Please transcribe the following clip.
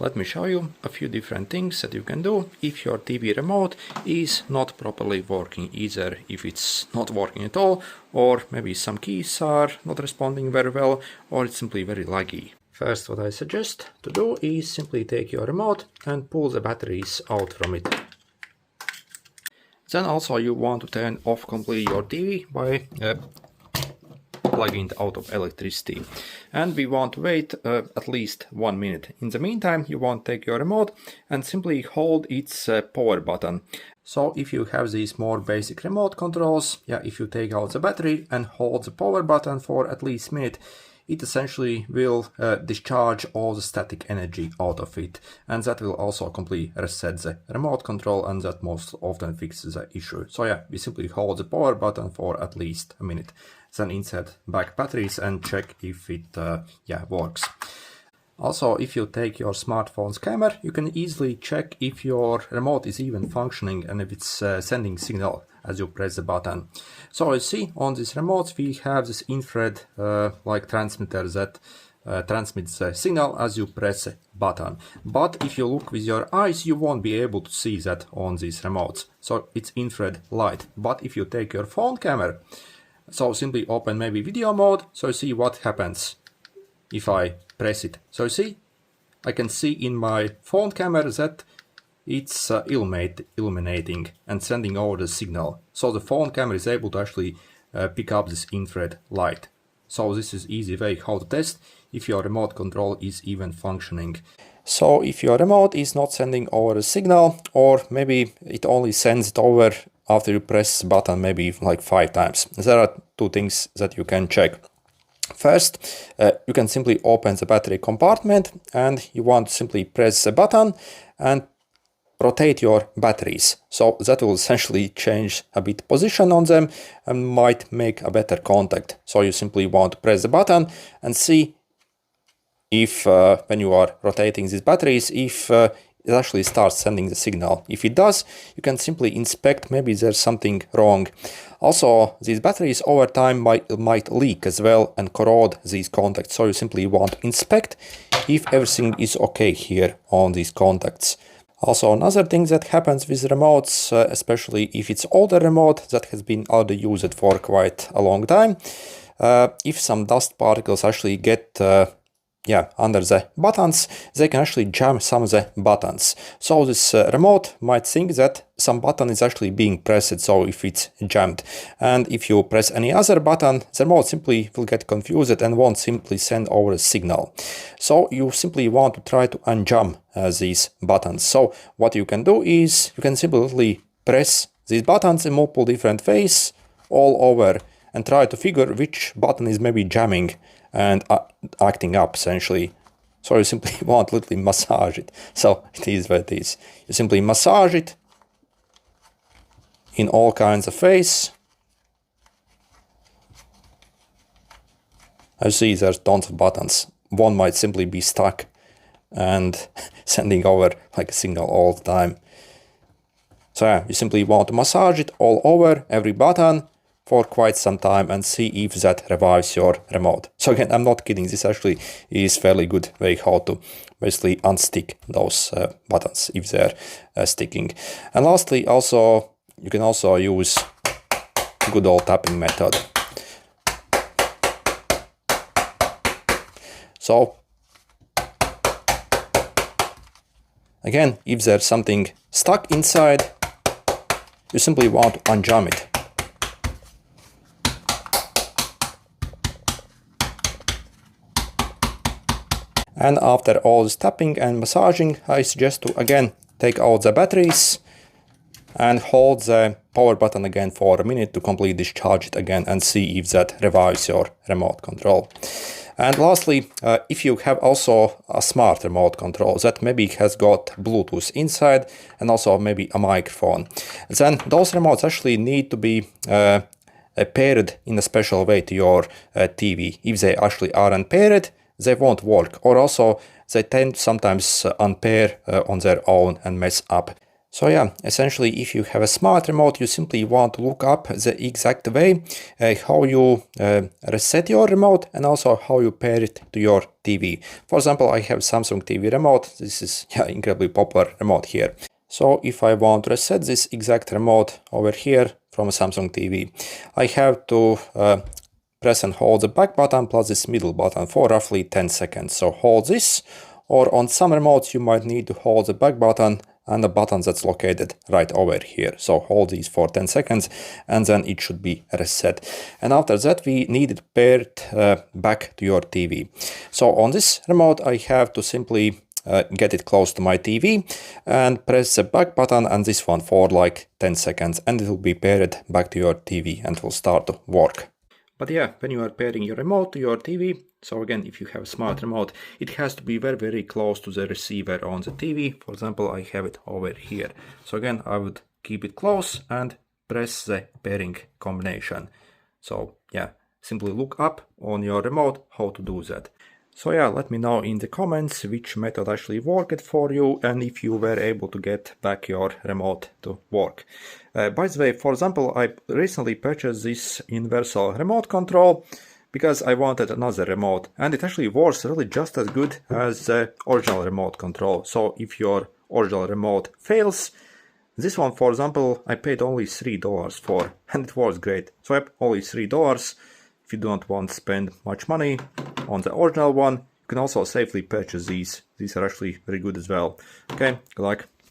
let me show you a few different things that you can do if your TV remote is not properly working, either if it's not working at all, or maybe some keys are not responding very well, or it's simply very laggy. First, what I suggest to do is simply take your remote and pull the batteries out from it. Then also you want to turn off completely your TV by plugging it out of electricity. And we want to wait at least 1 minute. In the meantime, you want to take your remote and simply hold its power button. So if you have these more basic remote controls, if you take out the battery and hold the power button for at least a minute, it essentially will discharge all the static energy out of it, and that will also completely reset the remote control, and that most often fixes the issue. So we simply hold the power button for at least a minute, then insert back batteries and check if it works. Also, if you take your smartphone's camera, you can easily check if your remote is even functioning and if it's sending signal as you press the button. So you see on these remotes we have this infrared like transmitter that transmits a signal as you press a button. But if you look with your eyes, you won't be able to see that on these remotes. So it's infrared light. But if you take your phone camera, so simply open maybe video mode, so you see what happens if I press it. So you see, I can see in my phone camera that it's illuminating and sending over the signal. So the phone camera is able to actually pick up this infrared light. So this is easy way how to test if your remote control is even functioning. So if your remote is not sending over a signal, or maybe it only sends it over after you press the button maybe like 5 times, there are 2 things that you can check. First, you can simply open the battery compartment and you want to simply press the button and rotate your batteries. So that will essentially change a bit position on them and might make a better contact. So you simply want to press the button and see if when you are rotating these batteries, if it actually starts sending the signal. If it does, you can simply inspect, maybe there's something wrong. Also, these batteries over time might leak as well and corrode these contacts. So you simply want to inspect if everything is okay here on these contacts. Also, another thing that happens with remotes, especially if it's older remote that has been underused for quite a long time, if some dust particles actually get under the buttons, they can actually jam some of the buttons. So this remote might think that some button is actually being pressed, so if it's jammed. And if you press any other button, the remote simply will get confused and won't simply send over a signal. So you simply want to try to unjam these buttons. So what you can do is you can simply press these buttons in multiple different ways all over and try to figure which button is maybe jamming and acting up essentially. So you simply want to literally massage it. So it is what it is. You simply massage it in all kinds of ways. I see there's tons of buttons. One might simply be stuck and sending over like a signal all the time. So you simply want to massage it all over every button for quite some time and see if that revives your remote. So again, I'm not kidding, this actually is fairly good way how to basically unstick those buttons if they're sticking. And lastly, also you can also use good old tapping method. So again, if there's something stuck inside, you simply want to unjam it. And after all this tapping and massaging, I suggest to again take out the batteries and hold the power button again for a minute to completely discharge it again and see if that revives your remote control. And lastly, if you have also a smart remote control that maybe has got Bluetooth inside and also maybe a microphone, then those remotes actually need to be paired in a special way to your TV. If they actually aren't paired, they won't work, or also they tend to sometimes unpair on their own and mess up. So yeah, essentially if you have a smart remote, you simply want to look up the exact way how you reset your remote and also how you pair it to your TV. For example, I have Samsung TV remote. This is incredibly popular remote here. So if I want to reset this exact remote over here from a Samsung TV, I have to press and hold the back button plus this middle button for roughly 10 seconds. So hold this, or on some remotes you might need to hold the back button and the button that's located right over here. So hold these for 10 seconds and then it should be reset. And after that we need it paired back to your TV. So on this remote I have to simply get it close to my TV and press the back button and this one for like 10 seconds and it will be paired back to your TV and will start to work. But yeah, when you are pairing your remote to your TV, so again, if you have a smart remote, it has to be very, very close to the receiver on the TV. For example, I have it over here. So again, I would keep it close and press the pairing combination. So yeah, simply look up on your remote how to do that. So yeah, let me know in the comments which method actually worked for you and if you were able to get back your remote to work. By the way, for example, I recently purchased this universal remote control because I wanted another remote and it actually works really just as good as the original remote control. So if your original remote fails, this one, for example, I paid only $3 for and it works great. So yep, only $3. If you don't want to spend much money on the original one, you can also safely purchase these. These are actually very good as well. Okay, good luck.